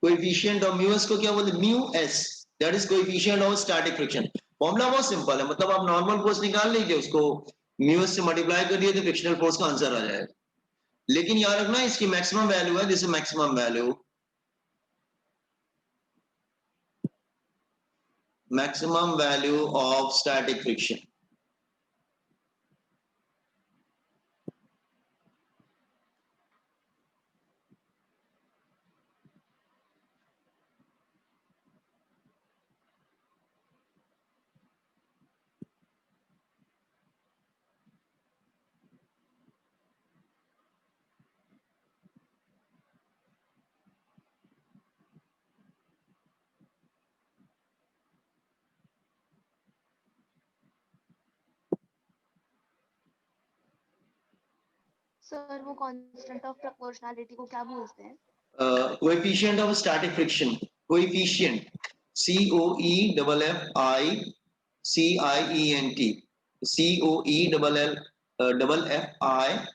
Coefficient of mu S को क्या बोलते हैं, mu S, that is coefficient of static friction. Formula बहुत सिंपल है, मतलब आप नॉर्मल फोर्स निकाल लीजिए, उसको म्यू एस से मल्टीप्लाई कर दिए तो फ्रिक्शनल फोर्स का आंसर आ जाएगा। लेकिन याद रखना इसकी मैक्सिमम वैल्यू है, this is maximum value, maximum value of static friction। Sir वो कांस्टेंट ऑफ प्रोपोर्शनैलिटी को क्या बोलते हैं? Coefficient of static friction, coefficient, COEFFICIENT, COEFFI,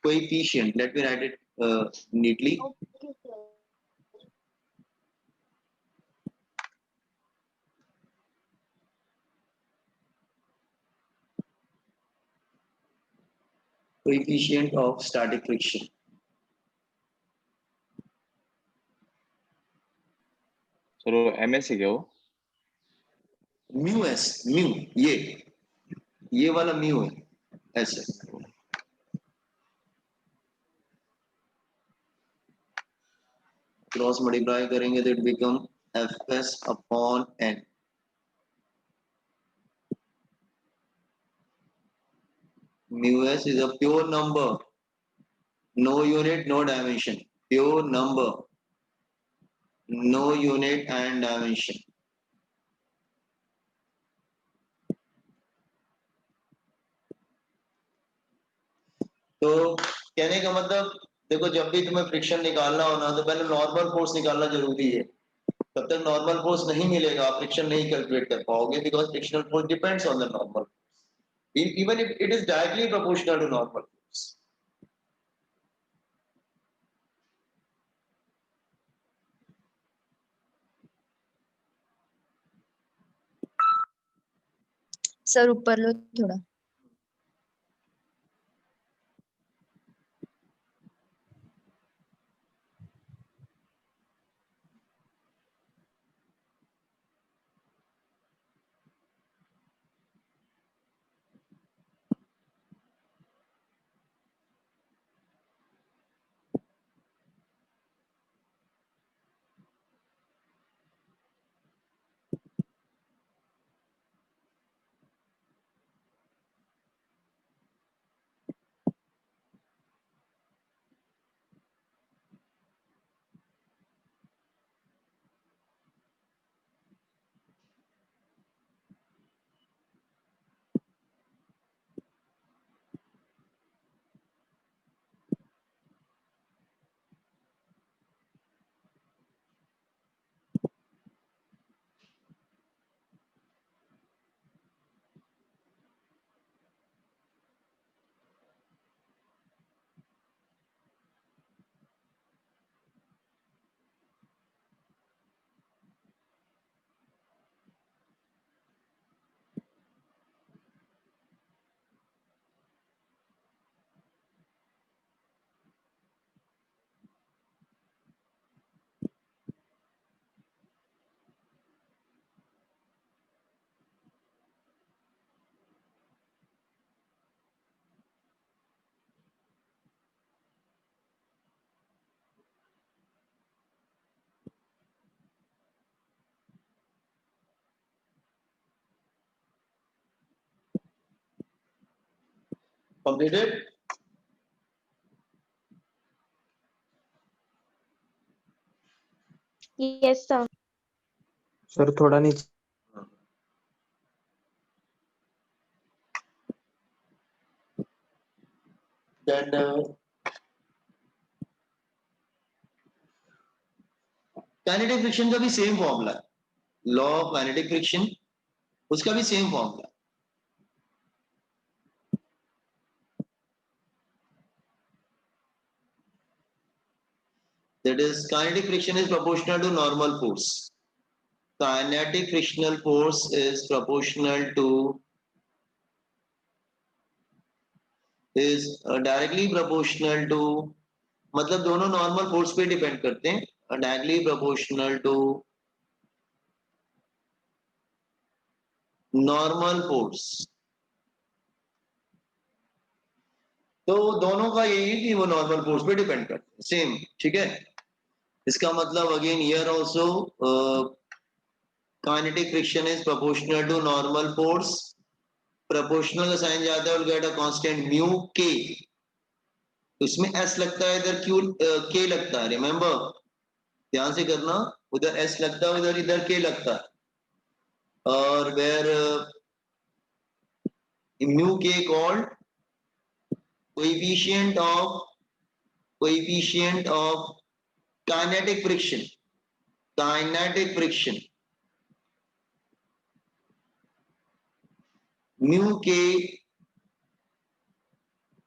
coefficient, let me write it neatly। Okay sir. coefficient of static friction। Sir वो MS है क्या वो? Mu S, mu, ये वाला म्यू है, ऐसे क्रॉस मल्टीप्लाई करेंगे तो it become Fs upon n। Mu s is a pure number, no unit, no dimension, pure number, no unit and dimension। तो कहने का मतलब देखो, जब भी तुम्हें फ्रिक्शन निकालना हो ना, तो पहले नॉर्मल फोर्स निकालना जरूरी है। तब तक नॉर्मल फोर्स नहीं मिलेगा, आप फ्रिक्शन नहीं कैलकुलेट कर पाओगे, because frictional force depends on the normal, even if it is directly proportional to normal force। Sir ऊपर लो थोड़ा। Completed? Yes sir. सर थोड़ा नीचे। Then काइनेटिक फ्रिक्शन का भी सेम फॉर्मूला है, लॉ ऑफ काइनेटिक फ्रिक्शन, उसका भी same formula. That is, kinetic friction is proportional to normal force. Kinetic frictional force is directly proportional to, मतलब दोनों normal force पे डिपेंड करते हैं, directly proportional to normal force. तो दोनों का यही कि वो नॉर्मल फोर्स पे डिपेंड करते हैं, सेम, ठीक है। इसका मतलब again here also kinetic friction is proportional to normal force. Proportional का साइन जाता है, will get a constant mu K. उसमें एस लगता है, इधर क्यू के लगता है, रिमेंबर, ध्यान से करना, उधर एस लगता है, उधर इधर के लगता है। और वेयर म्यू के called coefficient of kinetic friction, mu k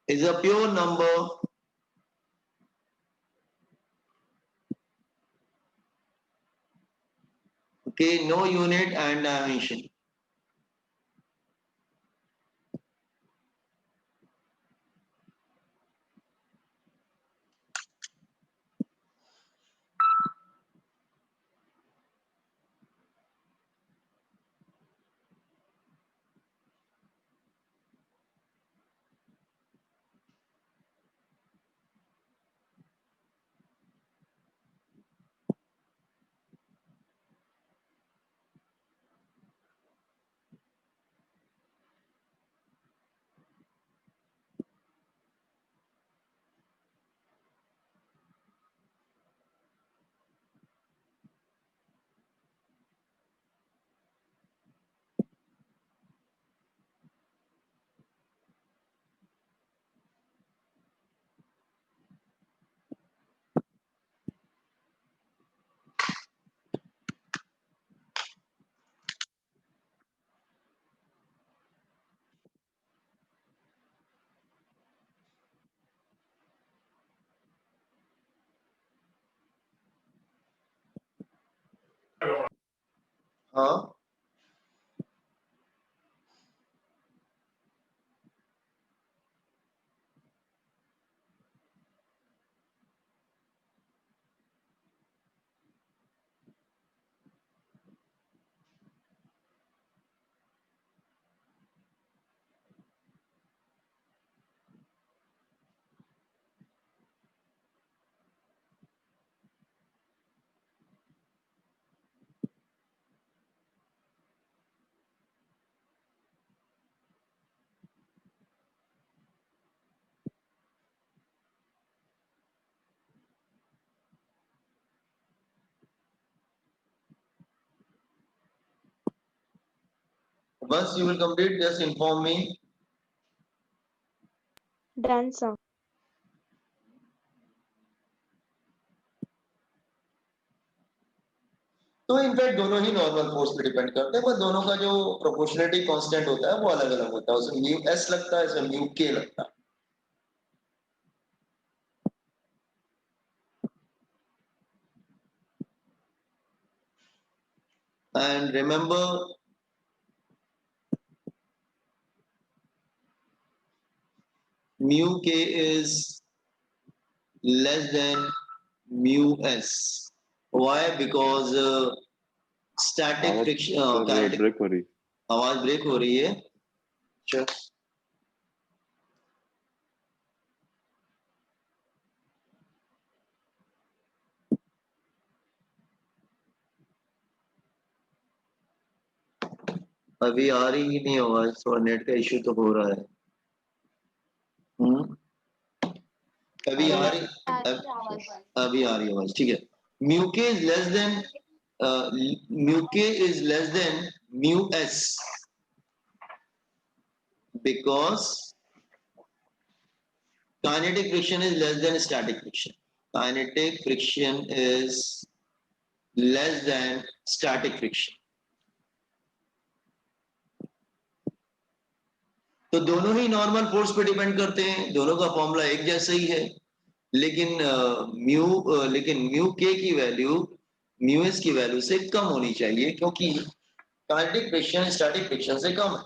is a pure number okay, no unit and dimension. हाँ, once you will complete, just inform me. Done, sir. तो इनफैक्ट दोनों ही नॉर्मल फोर्स पे डिपेंड करते हैं, पर दोनों का जो प्रोपोर्शनलिटी कांस्टेंट होता है वो अलग अलग होता है। उसमें म्यू एस लगता है, इसमें म्यू के लगता है। And remember, mu k is less than mu s. Why? Because static friction, kinetic, break हो रही। आवाज ब्रेक हो रही है। अच्छा, अभी आ रही ही नहीं आवाज, थोड़ा नेट का इश्यू तो हो रहा है। अभी आ रही, अभी आ रही आवाज, ठीक है। म्यू के is less than mu S because kinetic friction is less than static friction. Kinetic friction is less than static friction. तो दोनों ही नॉर्मल फोर्स पे डिपेंड करते हैं, दोनों का फॉर्मूला एक जैसा ही है, लेकिन म्यू के की वैल्यू म्यू एस की वैल्यू से कम होनी चाहिए, क्योंकि काइनेटिक फ्रिक्शन स्टैटिक फ्रिक्शन से कम है।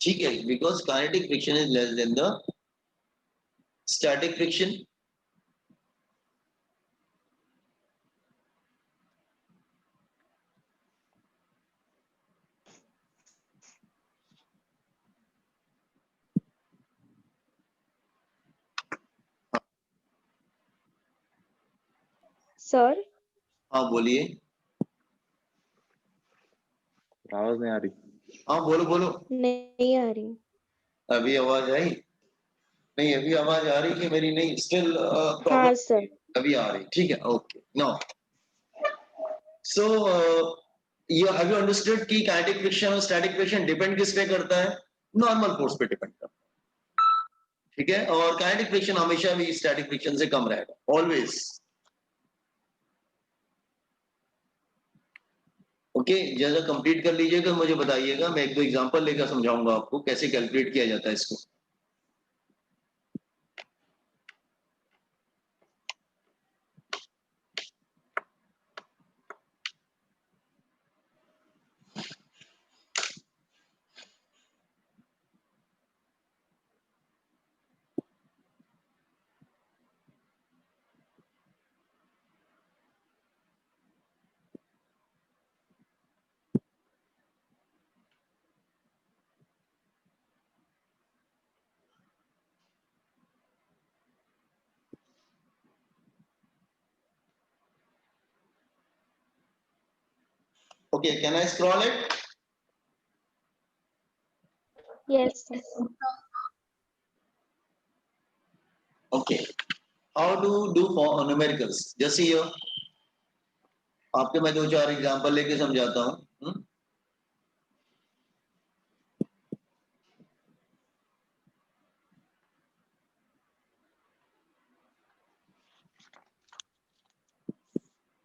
ठीक है, because kinetic friction is less than the static friction. Sir हाँ बोलिए। आवाज नहीं आ रही। हाँ बोलो बोलो। नहीं आ रही। अभी आवाज आई? नहीं अभी आवाज आ रही कि मेरी? नहीं, स्टिल प्रॉब्लम। हाँ सर। अभी आ रही, ठीक है, okay. Now so you have you understood कि काइनेटिक फ्रिक्शन और स्टैटिक फ्रिक्शन डिपेंड किस पे करता है? नॉर्मल फोर्स पे डिपेंड करता है। ठीक है, और काइनेटिक फ्रिक्शन हमेशा भी स्टैटिक फ्रिक्शन से कम रहेगा, ऑलवेज। ओके, जैसा कंप्लीट कर लीजिएगा मुझे बताइएगा, मैं एक दो एग्जांपल लेकर समझाऊंगा आपको कैसे कैलकुलेट किया जाता है इसको। Okay, can I scroll it? Yes sir. Okay, how to do numericals? जैसे ये आपके मैं दो चार एग्जांपल लेके समझाता हूँ।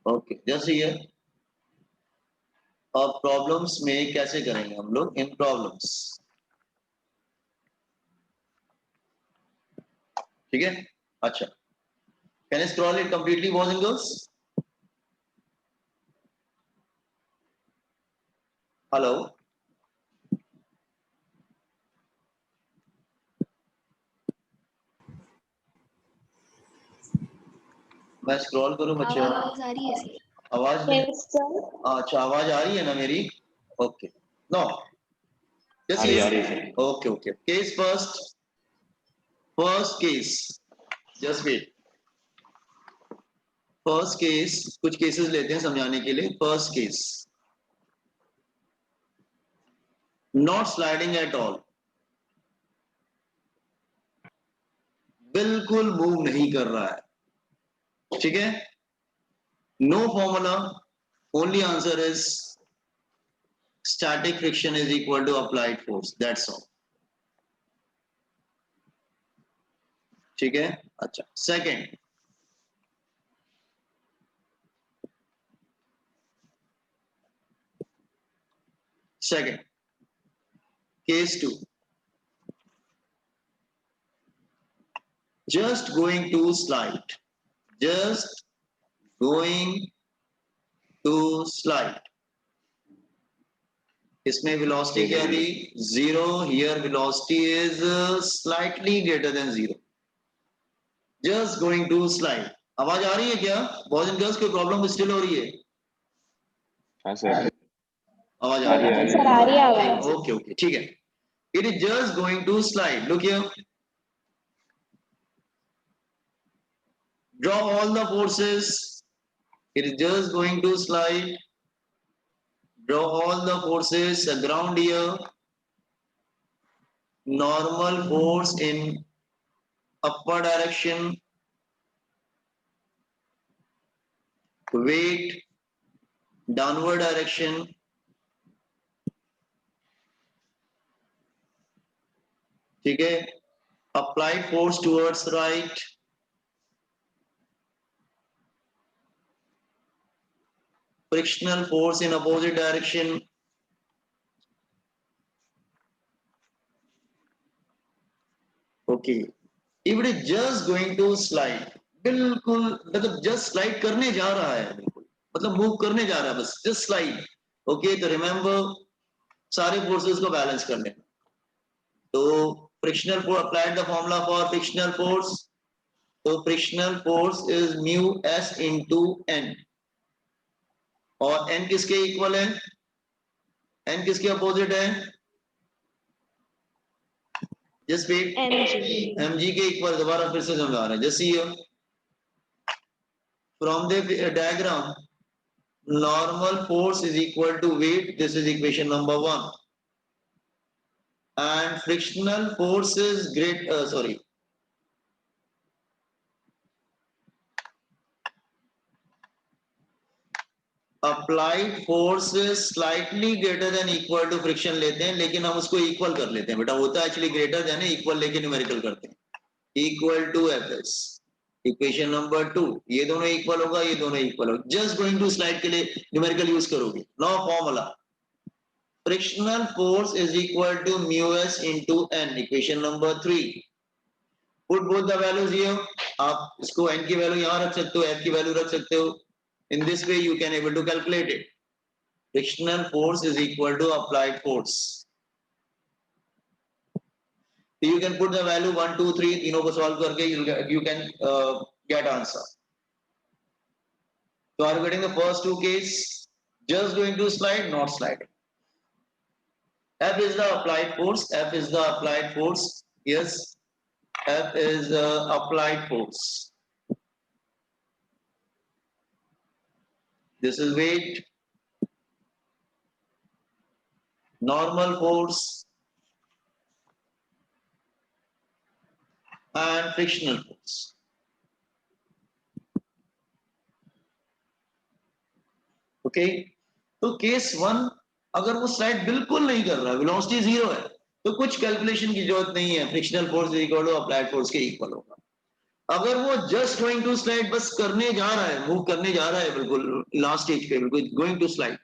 ओके, जैसे ये अब प्रॉब्लम्स में कैसे करेंगे हम लोग इन प्रॉब्लम्स? ठीक है, अच्छा, can I scroll it completely boys and girls? Hello, मैं स्क्रॉल करूं बच्चे? आवाज आ रही है सर? आवाज नहीं? Yes sir. अच्छा, आवाज आ रही है ना मेरी? ओके, नो, आ जैसे रही ये आ रही है। Okay okay, case first case, just wait. First case, कुछ केसेस लेते हैं समझाने के लिए। First case, not sliding at all, बिल्कुल मूव नहीं कर रहा है। ठीक है, no formula, only answer is static friction is equal to applied force, that's all. ठीक है, अच्छा, second, case 2, just going to slide, just going to slide, इसमें velocity क्या थी? 0, here velocity is slightly greater than 0, just going to slide। आवाज आ रही है क्या बॉयज एंड गर्ल्स? कोई प्रॉब्लम स्टिल हो रही है? हाँ सर, आवाज आ रही है, आ रही सर है। आ रही है आवाज। ओके ओके, ठीक है, it is just going to slide, look here, draw all the forces, it is just going to slide, draw all the forces, ground here, normal force in upward direction, weight downward direction, ठीक है, applied force towards right, frictional force in opposite direction, okay, if it is just going to slide, बिल्कुल मतलब just slide करने जा रहा है, बिल्कुल मतलब मूव करने जा रहा है बस, just slide. ओके, तो रिमेंबर सारे फोर्सेस को बैलेंस कर लेना. तो frictional force, applied the formula for frictional force. तो frictional force is mu S into N, और एन किसके इक्वल है? एन किसके अपोजिट है? जस्ट वेट, mg mg के इक्वल. दोबारा फिर से समझा रहे हैं. Just see from the diagram, normal force is equal to weight. This is equation number 1. And frictional force is applied force is slightly greater than equal to friction लेते हैं, लेकिन हम उसको equal कर लेते हैं. बेटा होता है actually greater than है, equal लेके numerical करते हैं. Equal to Fs. Equation number 2. ये दोनों equal होगा, ये दोनों equal होगा. Just going to slide के लिए numerical use करोगे. Now formula. Frictional force is equal to mu s into n. Equation number 3. Put both the values here. आप इसको n की वैल्यू यहाँ रख सकते हो, f की वैल्यू रख सकते हो. In this way you can able to calculate it. Frictional force is equal to applied force. So you can put the value 1, 2, 3 तीनों को solve करके you can get answer. So are you getting the first two case? Just going to slide, not sliding. F is the applied force. F is the applied force. Yes, F is the applied force. This is weight, normal force, and frictional force. Okay, तो case 1, अगर वो slide बिल्कुल नहीं कर रहा है, velocity 0 है, तो कुछ कैलकुलेशन की जरूरत नहीं है. Frictional force is equal to applied force के इक्वल होगा. अगर वो जस्ट गोइंग टू स्लाइड, बस करने जा रहा है, मूव करने जा रहा है, बिल्कुल लास्ट स्टेज पे, बिल्कुल गोइंग टू स्लाइड,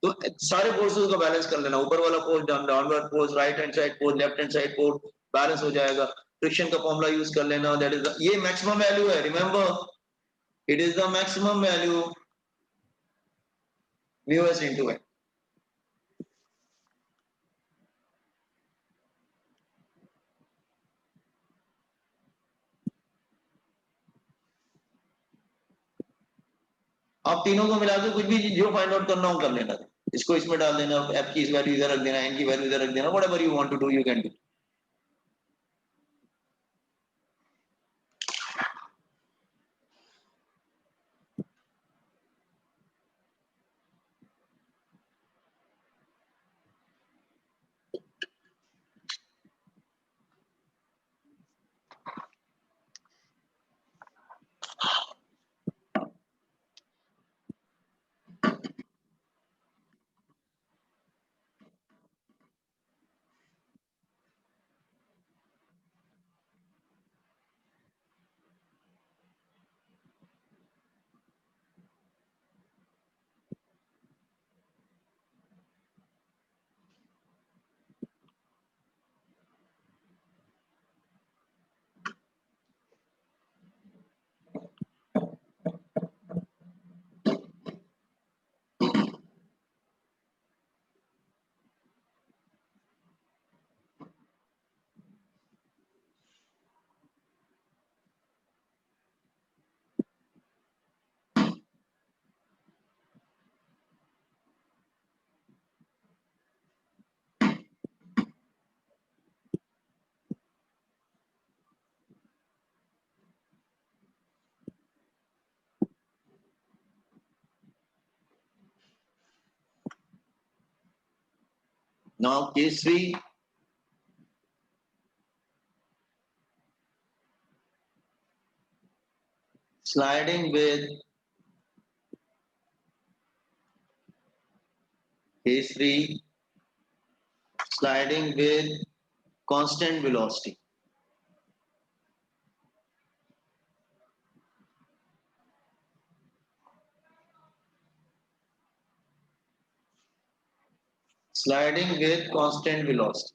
तो सारे फोर्सेस को बैलेंस कर लेना. ऊपर वाला force, downward force, right hand side force, left hand side force balance हो जाएगा. फ्रिक्शन का फॉर्मूला यूज कर लेना. दैट इज ये मैक्सिमम वैल्यू है. Remember, it is the maximum value mu S into N. आप तीनों को मिला के कुछ भी जो फाइंड आउट करना हो कर लेना. इसको इसमें डाल देना, एफ की वैल्यू इधर रख देना, एन की वैल्यू इधर रख देना. Whatever you want to do you can do. Now case 3, sliding with case 3, sliding with constant velocity. Sliding with constant velocity.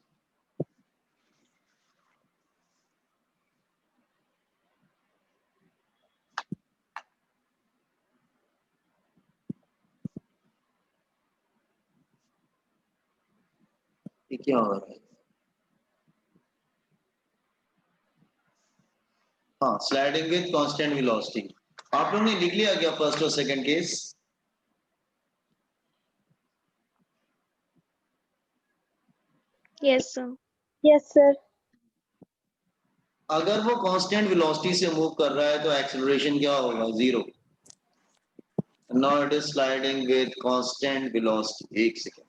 ये क्या हो रहा है? हाँ, स्लाइडिंग विद कांस्टेंट वेलोसिटी। आप लोगों ने लिख लिया क्या फर्स्ट और second case? Yes, sir. Yes, sir. अगर वो कांस्टेंट वेलोसिटी से मूव कर रहा है तो एक्सेलरेशन क्या होगा? 0। Now it is sliding with constant velocity. एक second,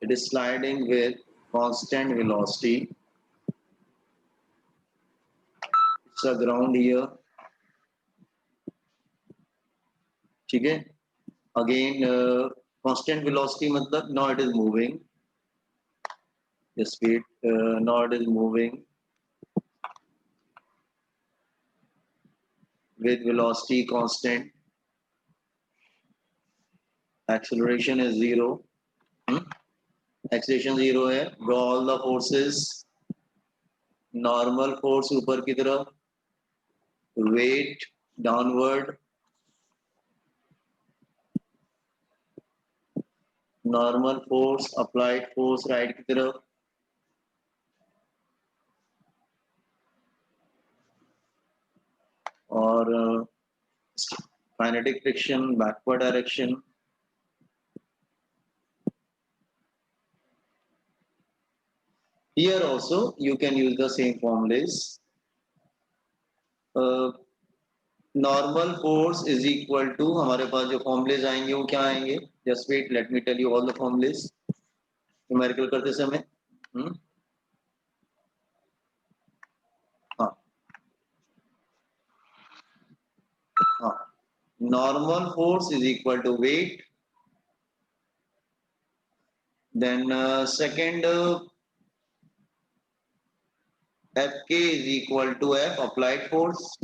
it is sliding with constant velocity. It's a ground here. ठीक है, again constant velocity मतलब now it is moving. The speed now it is moving with velocity constant. Acceleration is 0. Acceleration 0 है. Draw all the forces. Normal force ऊपर की तरफ, weight downward, normal force applied force right की तरफ, और kinetic friction backward direction. Here also you can use the same formulas. Normal force is equal to, हमारे पास जो formulas आएंगे वो क्या आएंगे? Just wait, let me tell you all the formulas. Numerical करते समय हाँ हाँ, normal force is equal to weight. Then second, Fk is equal to F applied force.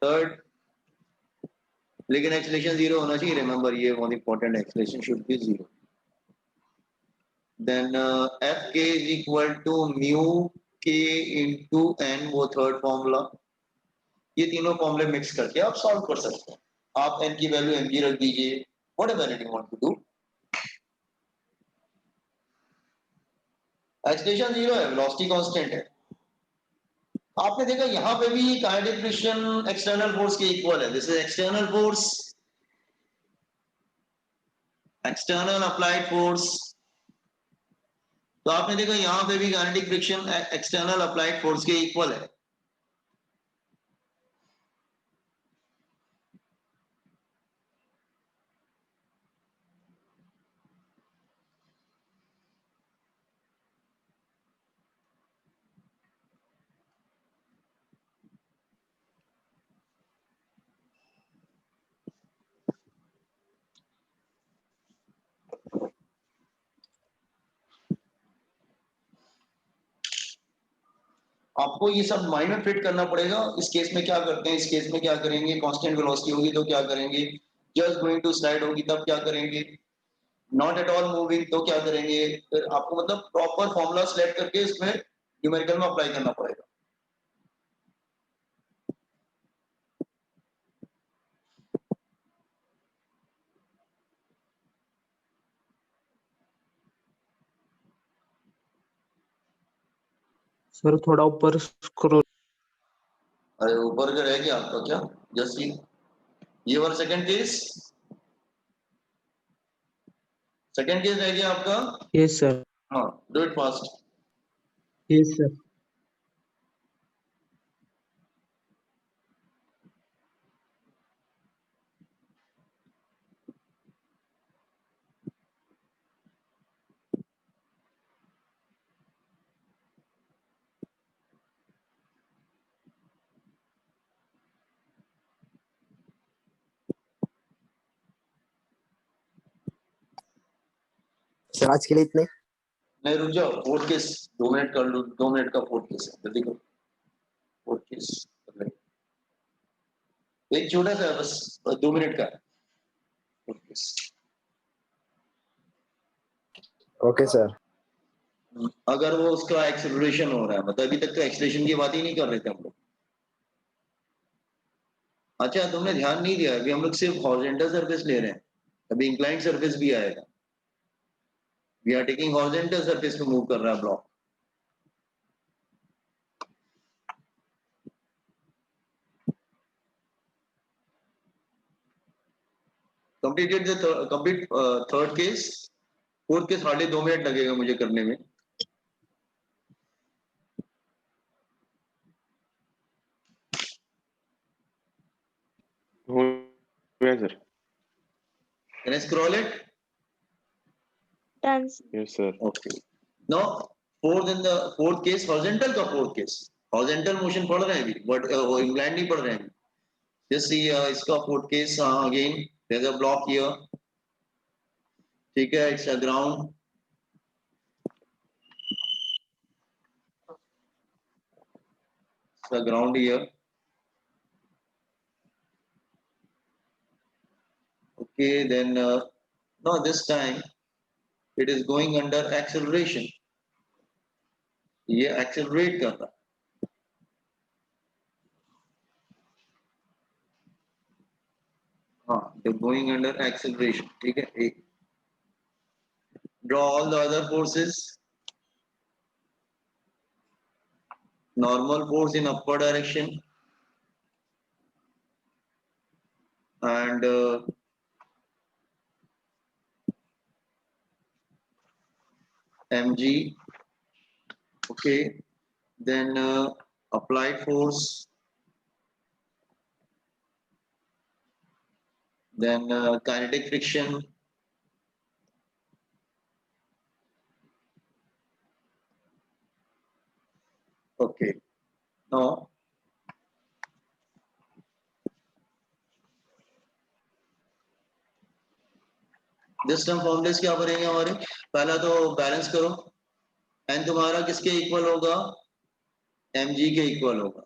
Third, लेकिन acceleration 0 होना चाहिए. Remember, ये बहुत important, acceleration should be 0. Then Fk is equal to mu k into n, वो third formula. ये तीनों फॉर्मूले mix करके आप सॉल्व कर सकते हैं. आप n की वैल्यू mg रख दीजिए, whatever you want to do. Acceleration 0 है, वेलोसिटी कांस्टेंट है. आपने देखा यहाँ पे भी काइनेटिक फ्रिक्शन एक्सटर्नल फोर्स के इक्वल है. This is external force, external applied force. तो आपने देखा यहाँ पे भी kinetic friction external applied force के इक्वल है. आपको ये सब माइंड में फिट करना पड़ेगा. इस केस में क्या करते हैं, इस केस में क्या करेंगे? कांस्टेंट वेलोसिटी होगी तो क्या करेंगे? जस्ट गोइंग टू स्लाइड होगी तब क्या करेंगे? नॉट एट ऑल मूविंग तो क्या करेंगे? फिर आपको मतलब प्रॉपर फॉर्मूला सिलेक्ट करके इसमें न्यूमेरिकल में अप्लाई करना पड़ेगा. सर थोड़ा ऊपर स्क्रॉल. अरे ऊपर का रह गया आपका क्या? जस्ट ये वाला सेकंड केस रह गया आपका. Yes sir. हाँ, do it fast. Yes sir. Sir आज के लिए इतने. नहीं, रुक जाओ. फोर्थ केस 2 मिनट कर लो. 2 मिनट का फोर्थ केस है, जल्दी करो. फोर्थ केस एक छोटा सा बस 2 मिनट का है. Fourth case. Okay sir. अगर वो उसका एक्सेलरेशन हो रहा है, मतलब अभी तक तो एक्सेलरेशन की बात ही नहीं कर रहे थे हम लोग. अच्छा तुमने ध्यान नहीं दिया, अभी हम लोग सिर्फ हॉरिजॉन्टल सरफेस ले रहे हैं, अभी इंक्लाइंड सरफेस भी आएगा। We are taking horizontal surface पे मूव कर रहा है block. Completed the complete third case. Fourth case hardly 2 minute लगेगा मुझे करने में। हो गया sir. Can I scroll it? Done. Yes sir. Okay. Now fourth case horizontal का fourth case, horizontal motion पढ़ रहे हैं अभी, but वो inclined नहीं पढ़ रहे हैं। Just see इसका fourth case again there's a block here, ठीक है, it's a ground, it's a ground here, okay, then no, this time it is going under acceleration, ये accelerate कर रहा है। हाँ, they're going under acceleration, ठीक है। एक draw all the other forces, normal force in upward direction and mg, okay, then applied force, then kinetic friction, okay, now this term formulas क्या बनेंगे हमारे? पहला तो बैलेंस करो, n तुम्हारा किसके इक्वल होगा? mg के इक्वल होगा।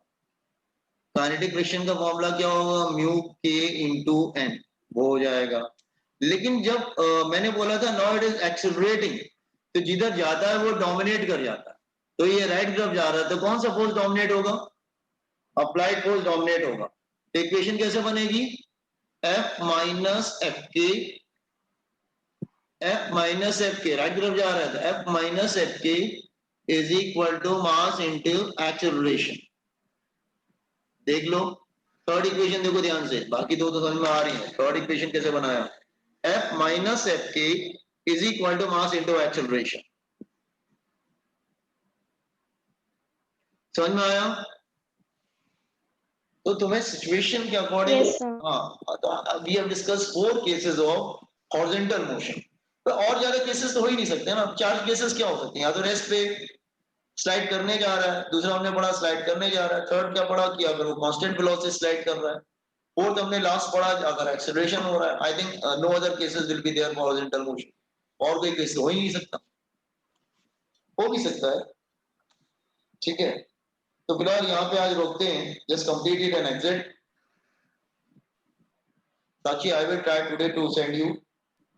काइनेटिक फ्रिक्शन का फॉर्मूला क्या होगा? म्यू k इंटू n, वो हो जाएगा। लेकिन जब मैंने बोला था नाउ इट इज एक्सेलरेटिंग, तो जिधर जाता है वो डोमिनेट कर जाता है, तो ये राइट तरफ जा रहा है, तो कौन सा फोर्स डोमिनेट होगा? अप्लाइड फोर्स डोमिनेट होगा। इक्वेशन कैसे बनेगी? F minus F K, F minus F K right तरफ जा रहा है, तो F minus F K is equal to mass into acceleration. देख लो थर्ड इक्वेशन, देखो ध्यान से, बाकी दो तो समझ में आ रही है। थर्ड इक्वेशन कैसे बनाया? F minus F K is equal to mass into acceleration. समझ में आया? तो तुम्हें सिचुएशन के अकॉर्डिंग, Yes, sir. हाँ, तो we have discuss 4 cases of horizontal motion. तो और ज्यादा केसेस तो हो ही नहीं सकते ना। 4 केसेस क्या हो सकते हैं? या तो रेस्ट पे स्लाइड करने जा रहा है, दूसरा हमने पढ़ा स्लाइड करने जा रहा है, थर्ड क्या पढ़ा कि अगर वो कांस्टेंट वेलोसिटी स्लाइड कर रहा है, फोर्थ हमने लास्ट पढ़ा अगर एक्सेलरेशन हो रहा है। I think no other cases will be there for horizontal motion. और कोई केस हो ही नहीं सकता। हो भी सकता है, ठीक है। तो फिलहाल यहाँ पे आज रोकते हैं, just complete it and exit. Sachi, I will try today to send you,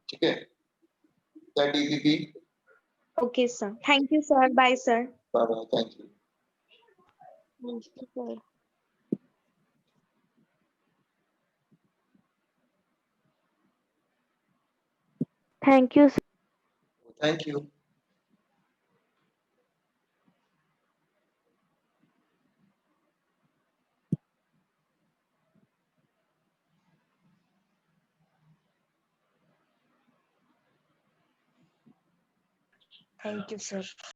ठीक है, that DPP. Okay, sir. Thank you, sir. Bye, sir. Bye bye, thank you. Thank you, sir. Thank you, sir. Thank you. Thank you, sir.